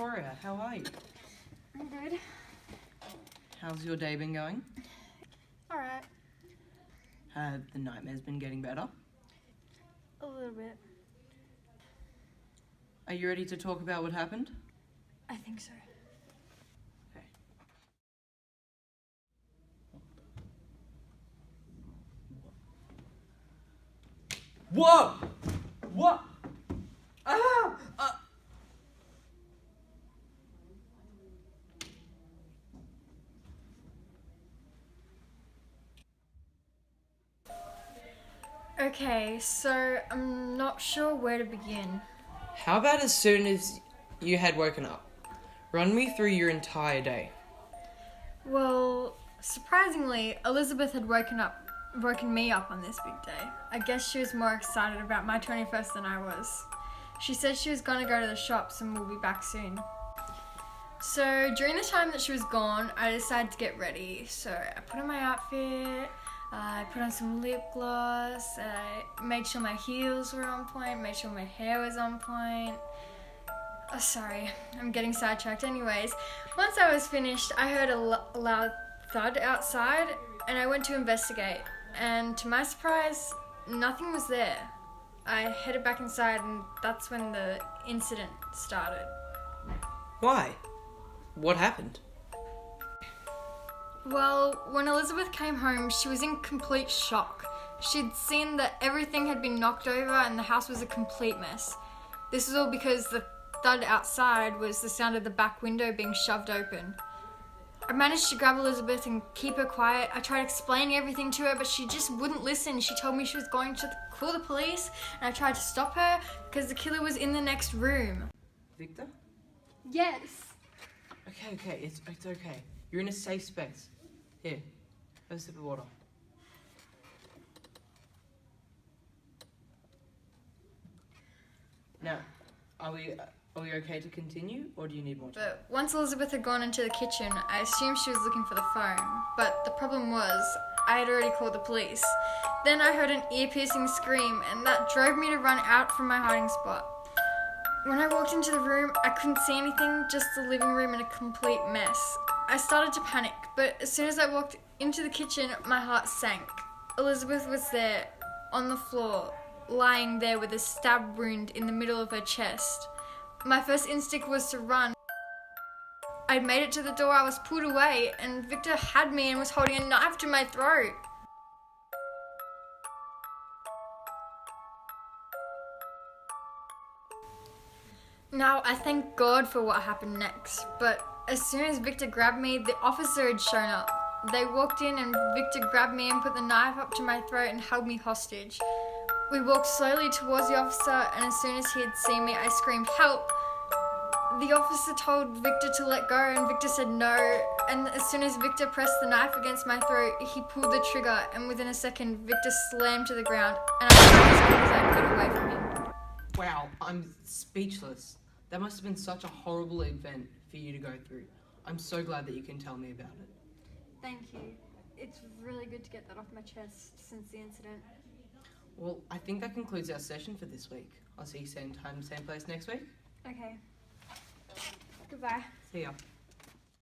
Victoria, how are you? I'm good. How's your day been going? Alright. Have the nightmares been getting better? A little bit. Are you ready to talk about what happened? I think so. Okay. Whoa! What? Ah! Okay, so I'm not sure where to begin. How about as soon as you had woken up? Run me through your entire day. Well, surprisingly, Elizabeth had woken me up on this big day. I guess she was more excited about my 21st than I was. She said she was gonna go to the shops and we'll be back soon. So during the time that she was gone, I decided to get ready. So I put on my outfit, I put on some lip gloss, I made sure my heels were on point, made sure my hair was on point. Oh, sorry, I'm getting sidetracked. Anyways, once I was finished, I heard a loud thud outside and I went to investigate. And to my surprise, nothing was there. I headed back inside and that's when the incident started. Why? What happened? Well, when Elizabeth came home, she was in complete shock. She'd seen that everything had been knocked over and the house was a complete mess. This was all because the thud outside was the sound of the back window being shoved open. I managed to grab Elizabeth and keep her quiet. I tried explaining everything to her, but she just wouldn't listen. She told me she was going to call the police, and I tried to stop her because the killer was in the next room. Victor? Yes. Okay, it's okay. You're in a safe space. Here, have a sip of water. Now, are we okay to continue, or do you need more time? But once Elizabeth had gone into the kitchen, I assumed she was looking for the phone. But the problem was, I had already called the police. Then I heard an ear-piercing scream, and that drove me to run out from my hiding spot. When I walked into the room, I couldn't see anything, just the living room in a complete mess. I started to panic, but as soon as I walked into the kitchen, my heart sank. Elizabeth was there, on the floor, lying there with a stab wound in the middle of her chest. My first instinct was to run. I'd made it to the door, I was pulled away, and Victor had me and was holding a knife to my throat. Now, I thank God for what happened next, but as soon as Victor grabbed me, the officer had shown up. They walked in and Victor grabbed me and put the knife up to my throat and held me hostage. We walked slowly towards the officer, and as soon as he had seen me, I screamed, "Help!" The officer told Victor to let go, and Victor said no. And as soon as Victor pressed the knife against my throat, he pulled the trigger, and within a second, Victor slammed to the ground, and I ran as quick as I could away from him. Wow, I'm speechless. That must have been such a horrible event for you to go through. I'm so glad that you can tell me about it. Thank you. It's really good to get that off my chest since the incident. Well, I think that concludes our session for this week. I'll see you same time, same place next week. Okay. Goodbye. See ya.